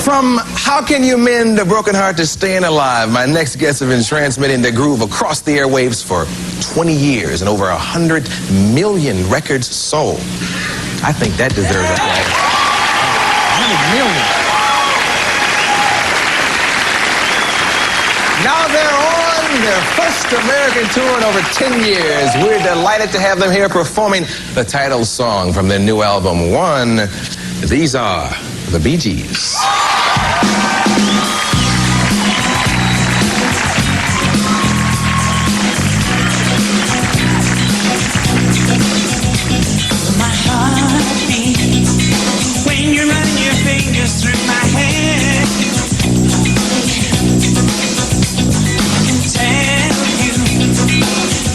From How Can You Mend a Broken Heart to Staying Alive, my next guests have been transmitting the groove across the airwaves for 20 years and over 100 million records sold. I think that deserves a flag. 100 million. Now they're on their first American tour in over 10 years. We're delighted to have them here performing the title song from their new album, One. These are the BeeGees. My heart beats when you run your fingers through my hair. I can tell you,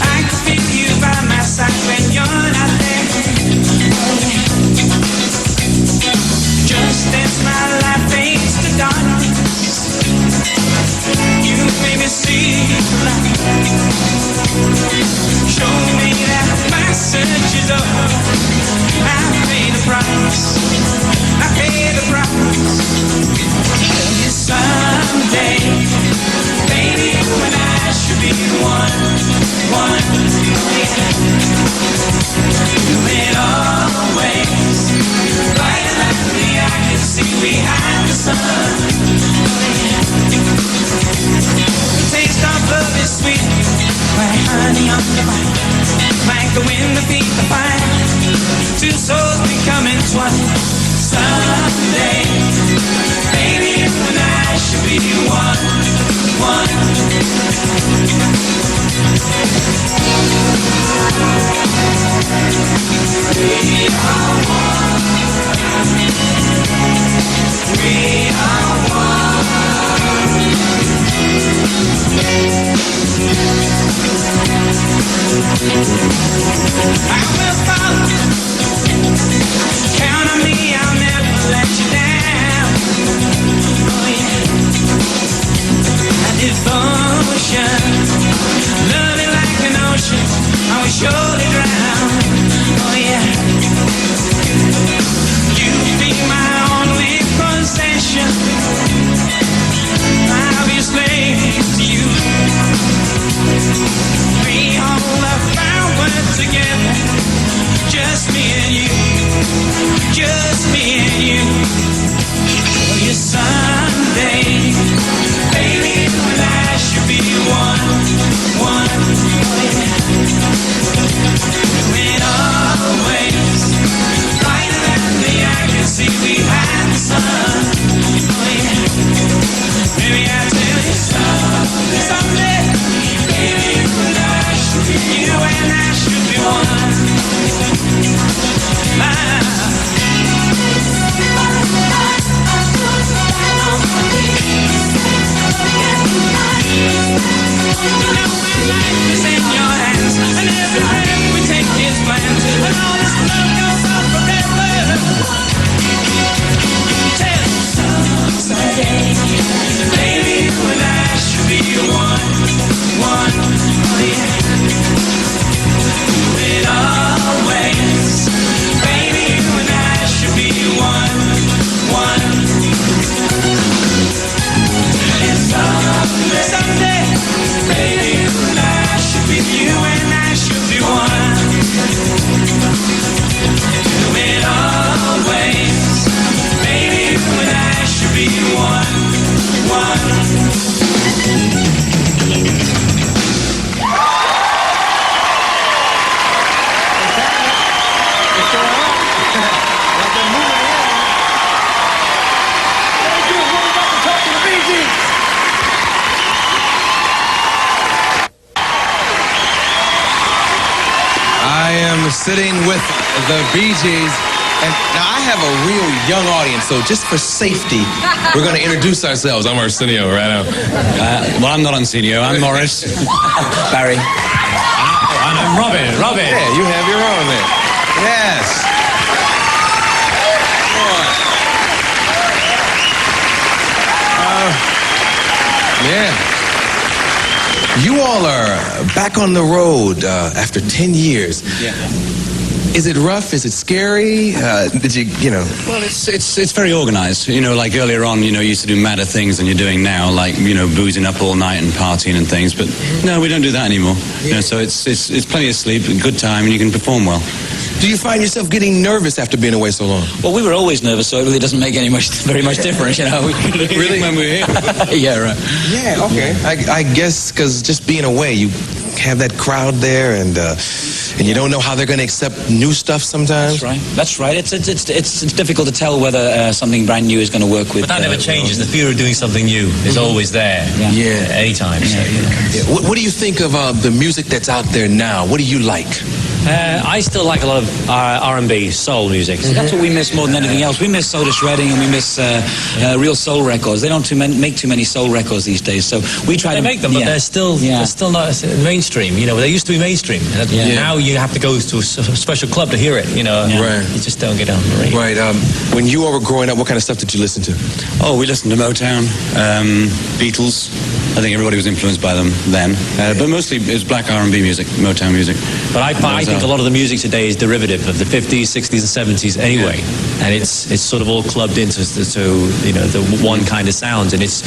I can feel you by my side when you're not there. Just as my life fades to darkness, you made me see the light. Show me that my search is over. I paid the price. I paid the price. Tell you someday, baby, you and I should be one. Do it always. Bright like me, I can see behind the sun. The taste of love is sweet, like honey on the vine, like the wind that beat the fire. Two souls becoming one. Someday, baby, you and I should be one. We are one. We are one. I will follow. Count on me, I'll never let you down. Oh yeah. A devotion, loving like an ocean, I will surely drown. Oh yeah. You be my only possession. I'll be a slave to you. We hold our power together, just me and you, just me and you. For you someday, baby, you and I should be one. Oh yeah. Do it always. Brighter than the eye can see behind the sun. Oh yeah. Maybe I tell you someday, baby, you and I should be one. Now my life is in your hands, and every breath we take is planned, and all this love goes on forever. Tell me someday, baby, you and I should be one. Oh yeah. Do it always, baby, you and I should be one. Someday, baby, you and I should be one. Do it always, baby, you and I should be one. I am sitting with the BeeGees, and now I have a real young audience, so just for safety, we're going to introduce ourselves. I'm Arsenio right now. Well, I'm not Arsenio, I'm Morris. Barry. And I'm Robin. Yeah, you have your own there. Yes. Yeah. You all are back on the road after 10 years. Yeah. Is it rough? Is it scary? Did you know? Well, it's very organized. You know, like earlier on, you know, you used to do madder things than you're doing now, like, you know, boozing up all night and partying and things. But no, we don't do that anymore. You know, so it's plenty of sleep, a good time, and you can perform well. Do you find yourself getting nervous after being away so long? Well, we were always nervous, so it really doesn't make very much difference, you know. Really? When we're here? Yeah, right. Yeah, okay. I guess because just being away, you have that crowd there, and you don't know how they're going to accept new stuff sometimes. That's right. That's right. It's difficult to tell whether something brand new is going to work with. But that never changes. The fear of doing something new is always there. Yeah. Anytime. So, you know. Yeah. What do you think of the music that's out there now? What do you like? I still like a lot of R&B, soul music. That's what we miss more than anything else. We miss soda shredding and we miss real soul records. They don't make too many soul records these days. So we try to make them, but they're still not mainstream. You know, they used to be mainstream. Now you have to go to a special club to hear it. You know, Right. You just don't get on the radio. Right. When you all were growing up, what kind of stuff did you listen to? Oh, we listened to Motown, Beatles. I think everybody was influenced by them then. But mostly it was black R&B music, Motown music. But I think a lot of the music today is derivative of the 50s, 60s, and 70s anyway, and it's sort of all clubbed into you know the one kind of sound, and it's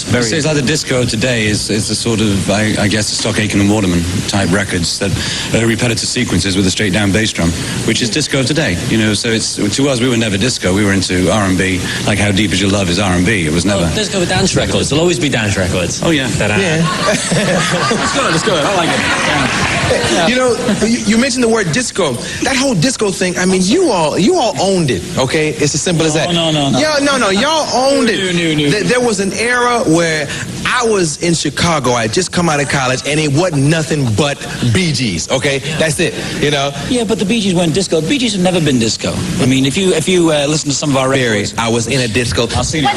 very. So it's like the disco today is the sort of I guess the Stock Aitken and Waterman type records that are repetitive sequences with a straight down bass drum, which is disco today. You know, so it's to us we were never disco. We were into R&B, like How Deep Is Your Love is R&B. It was never. Well, disco with dance records. There'll always be dance records. Oh yeah. It's good. I like it. Yeah. You know, you mentioned the word disco. That whole disco thing, I mean, you all owned it, okay? It's as simple as that. No. Y'all owned it. There was an era where I was in Chicago. I had just come out of college, and it wasn't nothing but BeeGees, okay? That's it, you know? Yeah, but the Bee Gees weren't disco. Bee Gees have never been disco. I mean, if you listen to some of our records... I was in a disco. I'll see you.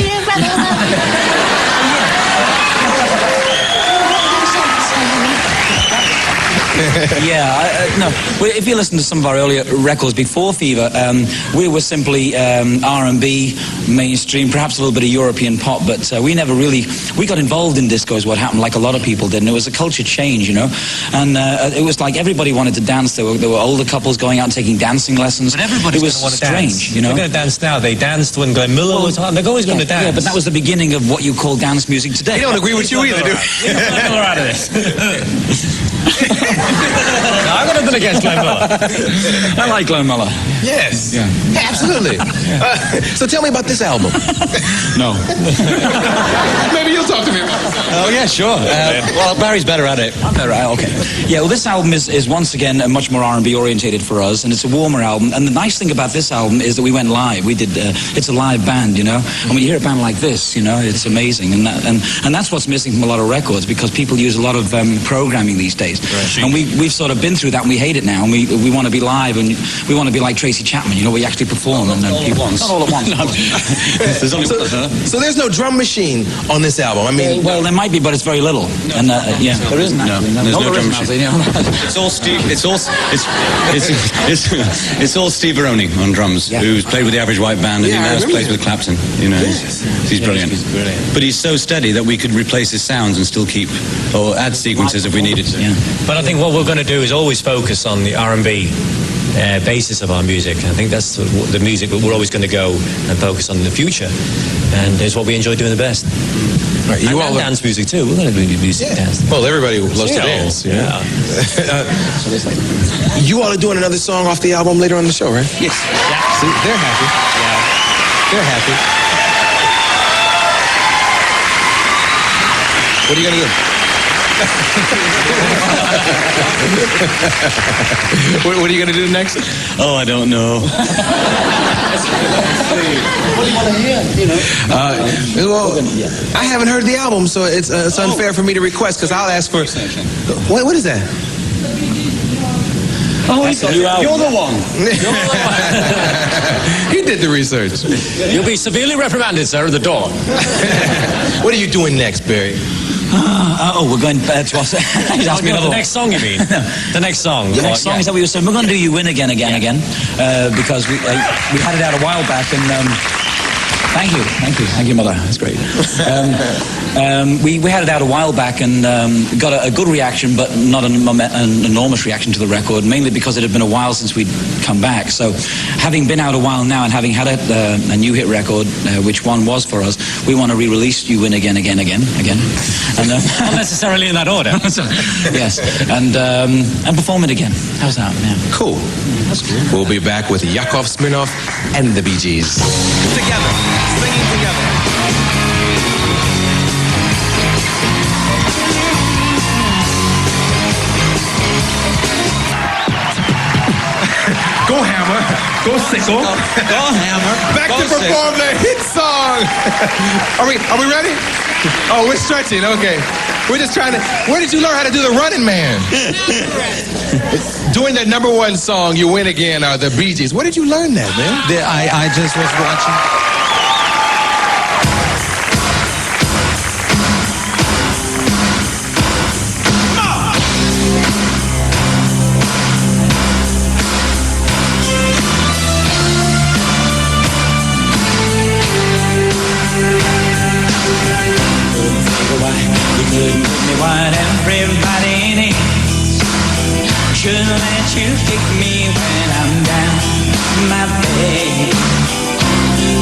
No. Well, if you listen to some of our earlier records before Fever, we were simply R&B, mainstream, perhaps a little bit of European pop, but we never really... We got involved in disco is what happened, like a lot of people did, and it was a culture change, you know? And it was like everybody wanted to dance. There were older couples going out and taking dancing lessons. But everybody's going to want to dance. You know? They're going to dance now. They danced when Glenn Miller was on. They're always going to dance. Yeah, but that was the beginning of what you call dance music today. I don't agree with you either, dude. Glenn Miller out of this. No, I've got nothing against Glenn Miller. I like Glenn Miller. Yes. Yeah. Absolutely. So tell me about this album. No. Maybe you'll talk to me. Oh yeah, sure. Well, Barry's better at it. I'm better. Okay. Yeah. Well, this album is once again much more R&B orientated for us, and it's a warmer album. And the nice thing about this album is that we went live. We did. It's a live band, you know. And when you hear a band like this, you know, it's amazing. And that's what's missing from a lot of records, because people use a lot of programming these days. Right. And we've sort of been through that, and we hate it now. And we want to be live, and we want to be like Tracy Chapman, you know, where you actually perform. Not all at once. Not all at once. There's only so there's no drum machine on this album. I mean, well, there might be, but it's very little. No. And yeah, there isn't. No, there's no drum machine. It's all Steve. It's all Steve Baroni on drums, who's played with the Average White Band, and he now plays with Clapton. You know, he's brilliant. He's brilliant. But he's so steady that we could replace his sounds and still keep or add sequences if we needed to. Yeah. But I think what we're going to do is always focus on the R&B basis of our music. I think that's the music that we're always going to go and focus on in the future, and it's what we enjoy doing the best. Right, you all dance music too. We're going to do music dance. Well, everybody loves to dance. You know? You all are doing another song off the album later on the show, right? Yes. Yeah. See, they're happy. Yeah. They're happy. What are you gonna do? What are you gonna do next? Oh, I don't know. What do you want to hear? You know. Well, I haven't heard the album, so it's unfair for me to request, because I'll ask for. What is that? Oh, you're the one. He did the research. You'll be severely reprimanded, sir, at the door. What are you doing next, Barry? We're going to us. He's asked me another The one. next song, you mean? The next song. The next song is that we were saying we're going to do You Win Again, because we had it out a while back, and thank you, mother. That's great. We had it out a while back and got a good reaction, but not an enormous reaction to the record, mainly because it had been a while since we'd come back. So having been out a while now and having had a new hit record, which one was for us, we want to re-release You Win Again. And, Not necessarily in that order. yes, and perform it again. How's that? Yeah. Cool. That's cool. We'll be back with Yakov Smirnoff and the Bee Gees. Together, singing together. Go Hammer. Go Sickle. Go Hammer. Back to perform the hit song. Are we ready? Oh, we're stretching. Okay. We're just trying to. Where did you learn how to do the running man? Doing that #1 song, You Win Again, the Bee Gees. Where did you learn that, man? I just was watching. What everybody needs. Should let you pick me when I'm down, my babe.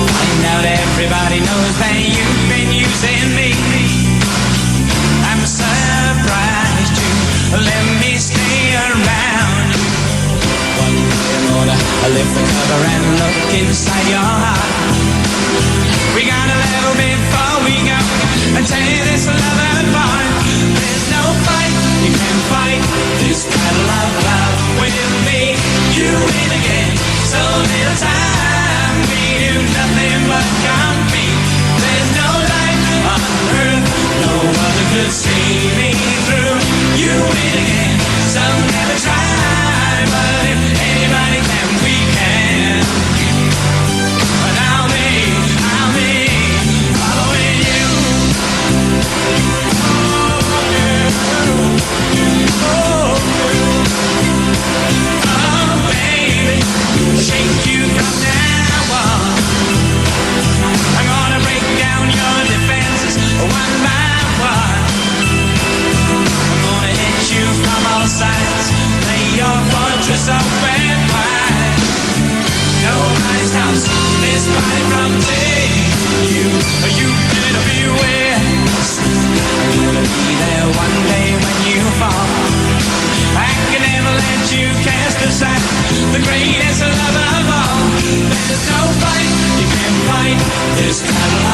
Find out everybody knows that you've been using me. I'm surprised you let me stay around. One day more, I lift the cover and look inside your heart. We got a little before we go and take this love apart. There's no fight you can fight this battle of love with me. You win again. So little time we do nothing but compete. There's no light on earth, no other could see me through. You win again. Some never try, but if anybody can, we can. But I'll be following you. Oh, baby, shake you from now on. I'm gonna break down your defenses one by one. I'm gonna hit you from all sides, lay your fortress open wide. Nobody stops this body from taking you. You better beware. I'm gonna be there one day when you fall. I can never let you cast aside the greatest love of all. There's no fight you can fight this battle